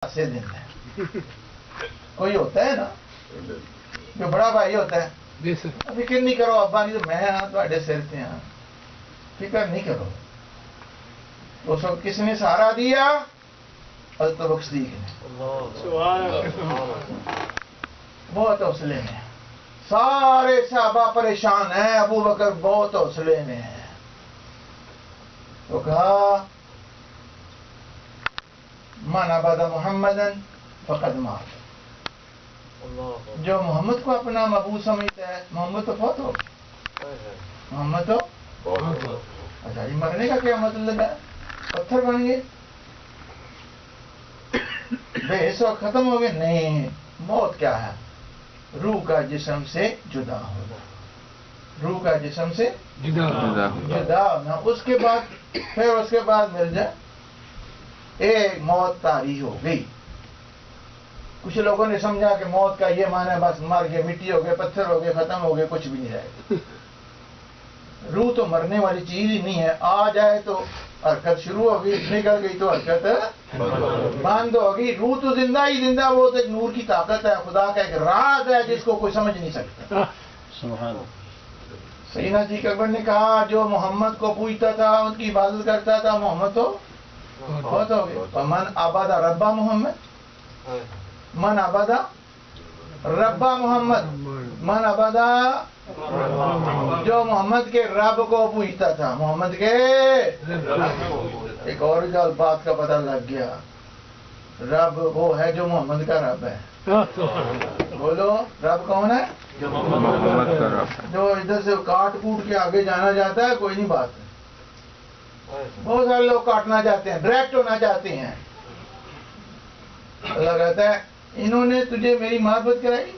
سے دن ہے کوئی ہوتا ہے نا جو بڑا بھائی ہوتا ہے فکر نہیں کرو ابا نہیں تو میں ہاں تھوڑے سر پہ ہاں فکر نہیں کرو اس وقت کس نے سہارا دیا حضرت ابو بکر صدیق نے بہت حوصلے میں سارے صحابہ پریشان ہیں ابو بکر بہت حوصلے میں ہیں تو کہا من عبد محمدن فقد مات جو محمد کو اپنا معبود سمجھتا ہے محمد تو فوت ہو محمد تو اچھا یہ مرنے کا کیا مطلب ہے پتھر بن گئے بے اس وقت ختم ہو گئے نہیں موت کیا ہے روح کا جسم سے جدا ہونا روح کا جسم سے جدا ہونا اس کے بعد مل جائے ایک موت طاری ہو گئی کچھ لوگوں نے سمجھا کہ موت کا یہ معنی بس مر گئے مٹی ہو گئے پتھر ہو گئے ختم ہو گئے کچھ بھی نہیں رہے روح تو مرنے والی چیز ہی نہیں ہے آ جائے تو حرکت شروع ہو گئی نکل گئی تو حرکت بند ہو گئی روح تو زندہ ہی زندہ وہ تو ایک نور کی طاقت ہے خدا کا ایک راز ہے جس کو کوئی سمجھ نہیں سکتا سیدنا جی اکبر نے کہا جو محمد کو پوجتا تھا ان کی عبادت کرتا تھا محمد تو بہت ہو گئے من عبد ربا محمد من عبد ربا محمد من عبد جو محمد کے رب کو پوجتا تھا محمد کے ایک اور بات کا پتہ لگ گیا رب وہ ہے جو محمد کا رب ہے بولو رب کون ہے جو ادھر سے کاٹ کوٹ کے آگے جانا جاتا ہے کوئی نہیں بات ہے بہت سارے لوگ کاٹنا چاہتے ہیں ڈائریکٹ ہونا چاہتے ہیں اللہ کہتا ہے انہوں نے تجھے میری محبت کرائی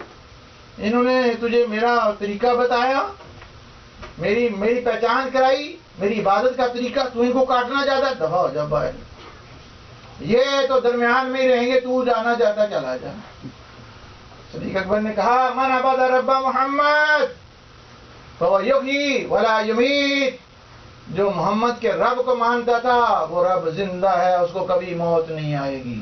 انہوں نے تجھے میرا طریقہ بتایا میری پہچان کرائی میری عبادت کا طریقہ تو ان کو کاٹنا چاہتا ہے دفع ہو جا باہر یہ تو درمیان میں ہی رہیں گے تو جانا چاہتا چلا جا صدیق اکبر نے کہا من عبد رب محمد فهو یحیی ولا یمیت جو محمد کے رب کو مانتا تھا وہ رب زندہ ہے اس کو کبھی موت نہیں آئے گی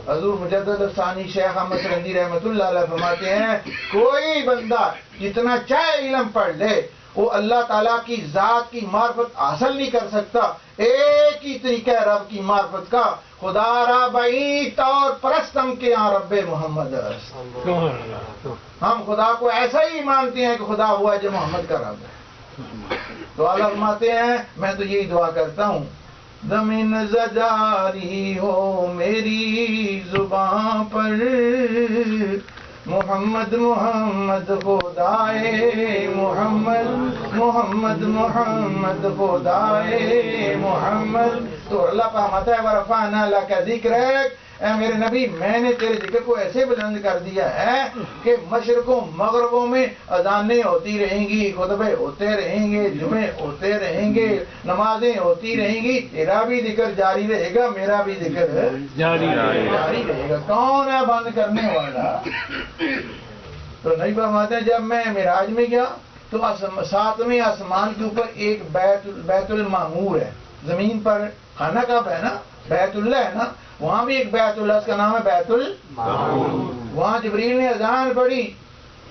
حضور مجدد ثانی شیخ احمد سرندی رحمۃ اللہ علیہ فرماتے ہیں کوئی بندہ جتنا چاہے علم پڑھ لے وہ اللہ تعالیٰ کی ذات کی معرفت حاصل نہیں کر سکتا ایک ہی طریقہ ہے رب کی معرفت کا خدا را بعید طور پرستم کے یہاں رب محمد ہم خدا کو ایسا ہی مانتے ہیں کہ خدا ہوا ہے جو محمد کا رب ہے تو اللہ فرماتے ہیں میں تو یہی دعا کرتا ہوں زمین زجاری ہو میری زباں پر محمد محمد خدائے محمد محمد محمد خدائے محمد تو اللہ فرماتا ہے ورفعنا لک ذکرک اے میرے نبی میں نے تیرے ذکر کو ایسے بلند کر دیا ہے کہ مشرقوں مغربوں میں اذانیں ہوتی رہیں گی خطبے ہوتے رہیں گے جمعے ہوتے رہیں گے نمازیں ہوتی رہیں گی تیرا بھی ذکر جاری رہے گا میرا بھی ذکر جاری رہے گا کون ہے بند کرنے والا تو نہیں فرماتے ہیں جب میں معراج میں گیا تو ساتویں آسمان کے اوپر ایک بیت المعمور ہے زمین پر خانہ کعبہ ہے نا بیت اللہ ہے نا وہاں بھی ایک بیت اللہ اس کا نام ہے بیت المعمور وہاں جبریل نے اذان پڑھی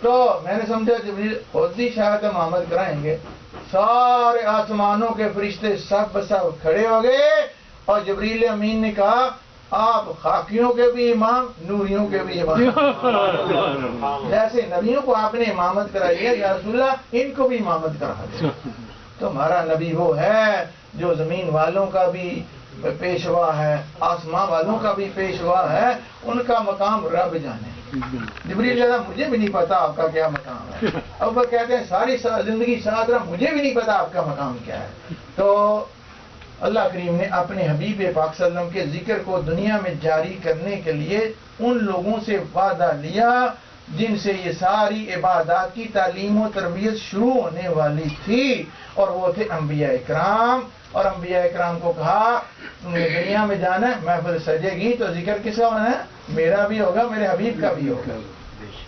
تو میں نے سمجھا جبریل خودی شاید محمد کرائیں گے سارے آسمانوں کے فرشتے سب کھڑے ہو گئے اور جبریل امین نے کہا آپ خاکیوں کے بھی امام نوریوں کے بھی امام جیسے نبیوں کو آپ نے امامت کرائی ہے یا رسول اللہ ان کو بھی امامت کرا دیں تو ہمارا نبی وہ ہے جو زمین والوں کا بھی پیشوا ہے آسمان والوں کا بھی پیشوا ہے ان کا مقام رب جانے جبریل کہتا مجھے بھی نہیں پتا آپ کا کیا مقام ہے اب وہ کہتے ہیں ساری زندگی ساتھ رہا مجھے بھی نہیں پتا آپ کا مقام کیا ہے تو اللہ کریم نے اپنے حبیب پاک صلی اللہ علیہ وسلم کے ذکر کو دنیا میں جاری کرنے کے لیے ان لوگوں سے وعدہ لیا جن سے یہ ساری عبادات کی تعلیم و تربیت شروع ہونے والی تھی اور وہ تھے انبیاء اکرام اور انبیاء اکرام کو کہا تم نے دنیا میں جانا ہے محفل سجے گی تو ذکر کس کا ہونا ہے میرا بھی ہوگا میرے حبیب کا بھی ہوگا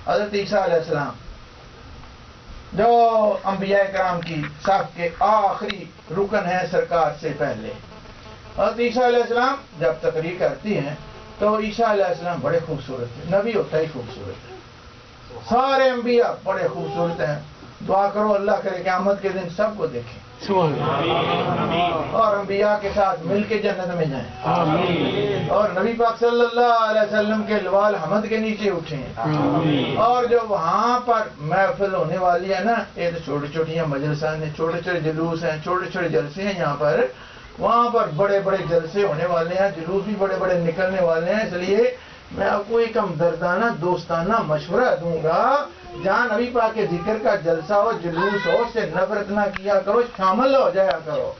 حضرت عیسیٰ علیہ السلام جو انبیاء کرام کی صف کے آخری رکن ہے سرکار سے پہلے حضرت عیسیٰ علیہ السلام جب تقریر کرتی ہیں تو عیسیٰ علیہ السلام بڑے خوبصورت ہیں، نبی ہوتا ہی خوبصورت ہے، سارے انبیاء بڑے خوبصورت ہیں. دعا کرو اللہ کرے قیامت کے دن سب کو دیکھیں اور انبیاء کے ساتھ مل کے جنت میں جائیں اور نبی پاک صلی اللہ علیہ وسلم کے لوال حمد کے نیچے اٹھیں. اور جو وہاں پر محفل ہونے والی ہے نا، یہ تو چھوٹی چھوٹی مجلسیں ہیں، چھوٹے چھوٹے جلوس ہیں، چھوٹے چھوٹے جلسے ہیں یہاں پر، وہاں پر بڑے بڑے جلسے ہونے والے ہیں، جلوس بھی بڑے بڑے نکلنے والے ہیں. اس لیے میں آپ کو ایک ہمدردانہ دوستانہ مشورہ دوں گا، جہاں نبی پاک کے ذکر کا جلسہ ہو، جلوس ہو، اس سے نفرت نہ کیا کرو، شامل ہو جایا کرو،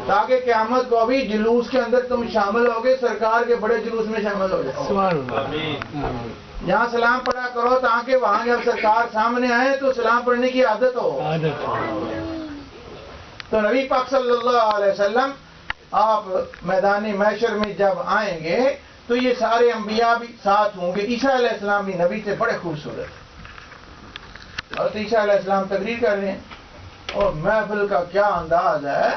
تاکہ قیامت کو بھی جلوس کے اندر تم شامل ہوگے، سرکار کے بڑے جلوس میں شامل ہو جائے. یہاں سلام پڑھا کرو تاکہ وہاں جب سرکار سامنے آئے تو سلام پڑھنے کی عادت ہو. تو نبی پاک صلی اللہ علیہ وسلم آپ میدان محشر میں جب آئیں گے تو یہ سارے انبیاء بھی ساتھ ہوں گے. عیسیٰ علیہ السلام بھی نبی سے بڑے خوبصورت ہیں. اور عیسیٰ علیہ السلام تقریر کر رہے ہیں اور محفل کا کیا انداز ہے.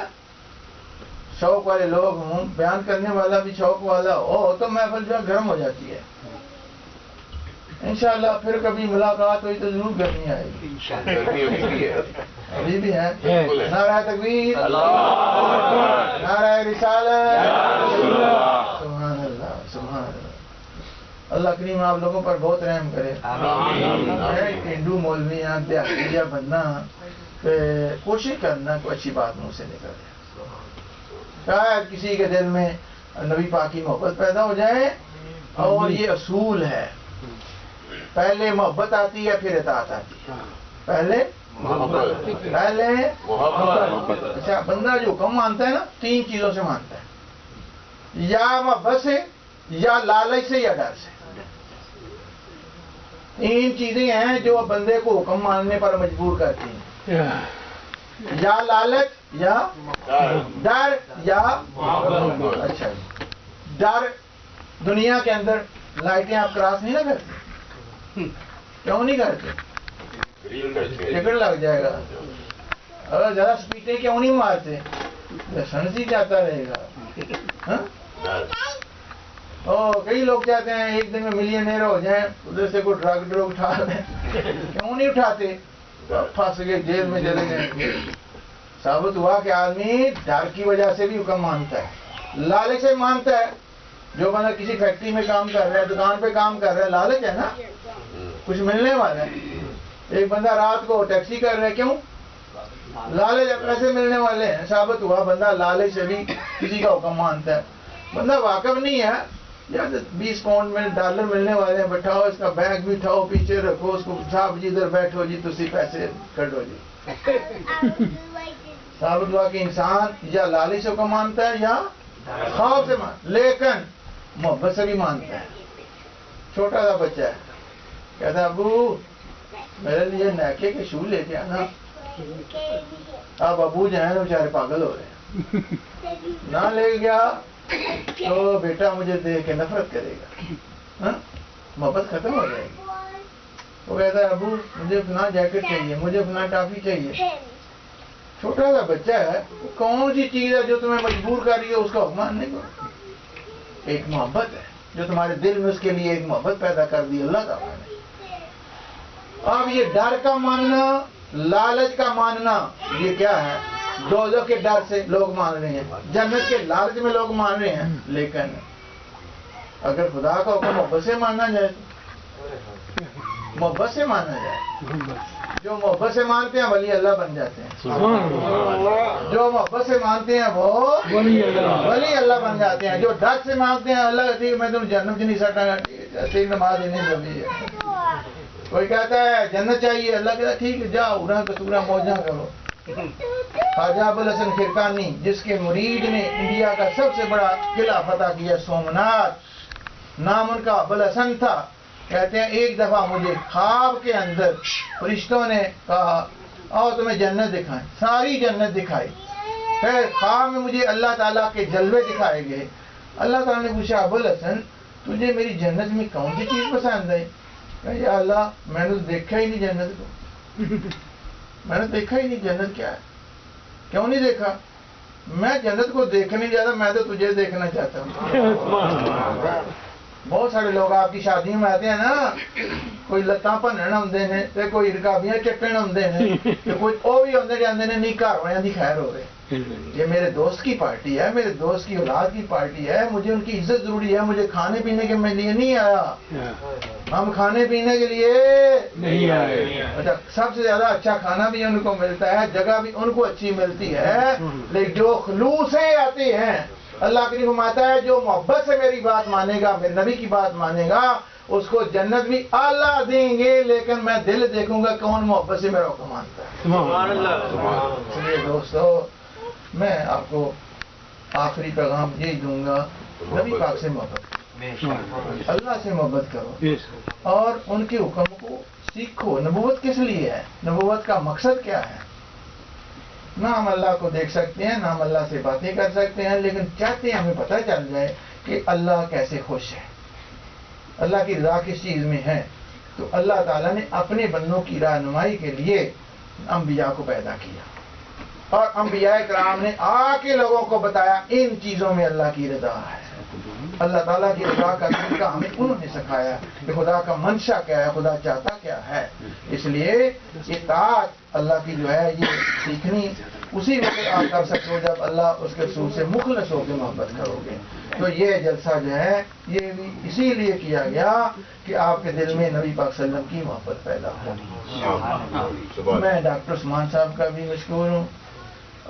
شوق والے لوگ ہوں، بیان کرنے والا بھی شوق والا ہو تو محفل جو گرم ہو جاتی ہے. انشاءاللہ پھر کبھی ملاقات ہوئی تو ضرور گرمی آئے گی. ابھی بھی ہے. نعرہ تکبیر، نعرہ رسالت، سبحان اللہ سبحان اللہ. اللہ کریم آپ لوگوں پر بہت رحم کرے. ہندو مولوی ہیں، دیہاتیہ بننا، کوشش کرنا کوئی اچھی بات منہ سے نکلے. شاید کسی کے دل میں نبی پاک کی محبت پیدا ہو جائے. اور یہ اصول ہے، پہلے محبت آتی ہے پھر اطاعت آتی ہے. پہلے محبت. اچھا، بندہ جو حکم مانتا ہے نا، تین چیزوں سے مانتا ہے، یا محبت سے، یا لالچ سے، یا ڈر سے. تین چیزیں ہیں جو بندے کو حکم ماننے پر مجبور کرتی ہیں، یا لالچ، یا ڈر، یا اچھا ڈر. دنیا کے اندر لائٹیں آپ کراس نہیں نہ کرتے، کیوں نہیں کرتے؟ ٹکٹ لگ جائے گا. اگر زیادہ سپیڈیں کیوں نہیں مارتے؟ لائسنس ہی جاتا رہے گا. کئی لوگ چاہتے ہیں ایک دن میں ملینئر ہو جائیں، ادھر سے کوئی ڈرگ اٹھا لیں، کیوں نہیں اٹھاتے؟ پھنس گئے، جیل میں چلے گئے. ثابت ہوا کہ آدمی ڈر کی وجہ سے بھی حکم مانتا ہے، لالچ سے مانتا ہے. جو بندہ کسی فیکٹری میں کام کر رہا ہے، دکان پہ کام کر رہا ہے، لالچ ہے نا، کچھ ملنے والا ہے. ایک بندہ رات کو ٹیکسی کر رہا ہے، کیوں؟ لالچ، پیسے ملنے والے ہیں. ثابت ہوا بندہ لالچ سے بھی کسی کا حکم مانتا ہے. بندہ واقف نہیں ہے، یا 20 پاؤنڈ میں ڈالر ملنے والے ہیں، بٹھاؤ اس کا بیگ بھی اٹھاؤ، پیچھے رکھو اس کو، صاحب جی ادھر بیٹھو جی، تسی پیسے کٹو جی. ثابت ہوا کہ انسان یا لالچ سے حکم مانتا ہے یا خوف سے مانتا ہے، لیکن محبت سے بھی مانتا ہے. چھوٹا سا بچہ ہے، کہتا ہے ابو میرے لیے نیکے کے شو لے کے آنا. اب ابو جو ہیں بیچارے پاگل ہو رہے ہیں، نہ لے گیا تو بیٹا مجھے دیکھ کے نفرت کرے گا، محبت ختم ہو جائے گی. وہ کہتا ہے ابو مجھے فلاں جیکٹ چاہیے، مجھے فلاں ٹافی چاہیے. چھوٹا سا بچہ ہے، وہ کون سی چیز ہے جو تمہیں مجبور کر رہی ہے اس کا حکم ماننے کو؟ ایک محبت ہے جو تمہارے دل میں اس کے لیے ایک محبت پیدا کر دی اللہ تعالیٰ نے. اب یہ ڈر کا ماننا، لالچ کا ماننا، یہ کیا ہے؟ دوزخ کے ڈر سے لوگ مان رہے ہیں، جنت کے لالچ میں لوگ مان رہے ہیں. لیکن اگر خدا کا حکم محبت سے ماننا جائے تو محبت سے ماننا جائے. جو محبت سے مانتے ہیں ولی اللہ بن جاتے ہیں. جو محبت سے مانتے ہیں وہ ولی اللہ بن جاتے ہیں. جو ڈر سے مانتے ہیں اللہ کہتی ہے میں تم جنت نہیں سٹا گا، ایسے نماز ہی نہیں لگی ہے. کوئی کہتا ہے جنت چاہیے، اللہ کہتا ہے ٹھیک ہے جاؤ اڑا کسورا موجاں کرو. خواجہ ابوالحسن خرقانی جس کے مرید نے انڈیا کا سب سے بڑا قلعہ فتح کیا، سومناتھ، نام ان کا ابوالحسن تھا. کہتے ہیں ایک دفعہ مجھے خواب کے اندر فرشتوں نے کہا آؤ تمہیں جنت دکھائیں، ساری جنت دکھائی. پھر خواب میں مجھے اللہ تعالیٰ کے جلوے دکھائے گئے. اللہ تعالیٰ نے پوچھا ابوالحسن تجھے میری جنت میں کون سی چیز پسند ہے؟ کہ یا اللہ میں نے دیکھا ہی نہیں جنت کو، میں نے دیکھا ہی نہیں جنت کیا ہے. کیوں نہیں دیکھا؟ میں جنت کو دیکھنے نہیں جاتا، میں تو تجھے دیکھنا چاہتا ہوں۔ بہت سارے لوگ آپ کی شادیوں میں آتے ہیں نا، کوئی لتاں بھنن آتے ہیں تے کوئی رکابیاں چٹن آتے ہیں تے کوئی وہ بھی آتے جاتے ہیں، نہیں گھر والوں کی خیر ہوے۔ یہ میرے دوست کی پارٹی ہے، میرے دوست کی اولاد کی پارٹی ہے، مجھے ان کی عزت ضروری ہے، مجھے کھانے پینے کے لیے نہیں آیا، ہم کھانے پینے کے لیے نہیں آئے۔ اچھا، سب سے زیادہ اچھا کھانا بھی ان کو ملتا ہے، جگہ بھی ان کو اچھی ملتی ہے، لیکن جو خلوص سے آتے ہیں، اللہ کریم فرماتا ہے جو محبت سے میری بات مانے گا، میرے نبی کی بات مانے گا، اس کو جنت بھی اعلیٰ دیں گے، لیکن میں دل دیکھوں گا کون محبت سے میرا حکم مانتا ہے۔ سبحان اللہ۔ اس لیے دوستو، میں آپ کو آخری پیغام یہی دوں گا، نبی پاک سے محبت، اللہ سے محبت کرو اور ان کے حکم کو سیکھو۔ نبوت کس لیے ہے؟ نبوت کا مقصد کیا ہے؟ نہ ہم اللہ کو دیکھ سکتے ہیں، نہ ہم اللہ سے باتیں کر سکتے ہیں، لیکن چاہتے ہیں ہمیں پتہ چل جائے کہ اللہ کیسے خوش ہے، اللہ کی رضا کس چیز میں ہے۔ تو اللہ تعالیٰ نے اپنے بندوں کی رہنمائی کے لیے انبیاء کو پیدا کیا، اور انبیاء کرام نے آ کے لوگوں کو بتایا ان چیزوں میں اللہ کی رضا ہے۔ اللہ تعالیٰ کی رضا کا طریقہ ہمیں انہوں نے سکھایا کہ خدا کا منشا کیا ہے، خدا چاہتا کیا ہے۔ اس لیے اطاعت اللہ کی جو ہے یہ سیکھنی اسی وقت آپ کر سکتے ہو جب اللہ اس کے رسول سے مخلص ہو کے محبت کرو گے۔ تو یہ جلسہ جو ہے یہ بھی اسی لیے کیا گیا کہ آپ کے دل میں نبی پاک صلی اللہ علیہ وسلم کی محبت پیدا ہو۔ میں ڈاکٹر عثمان صاحب کا بھی مشکور ہوں،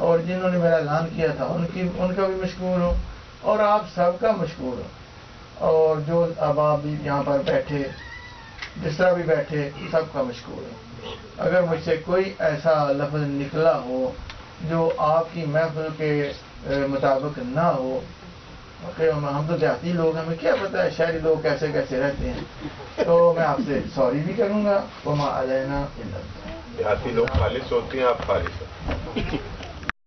اور جنہوں نے میرا اعلان کیا تھا ان کا بھی مشکور ہوں، اور آپ سب کا مشکور ہوں، اور جو اب آپ بھی یہاں پر بیٹھے جس طرح بھی بیٹھے سب کا مشکور ہوں۔ اگر مجھ سے کوئی ایسا لفظ نکلا ہو جو آپ کی محفل کے مطابق نہ ہو، کہ ہم تو دیہاتی لوگ، ہمیں کیا پتہ ہے شہری لوگ کیسے کیسے رہتے ہیں، تو میں آپ سے سوری بھی کروں گا۔ وما علینا الا البلاغ۔ دیہاتی لوگ خالص ہوتے ہیں، آپ خالص ہیں۔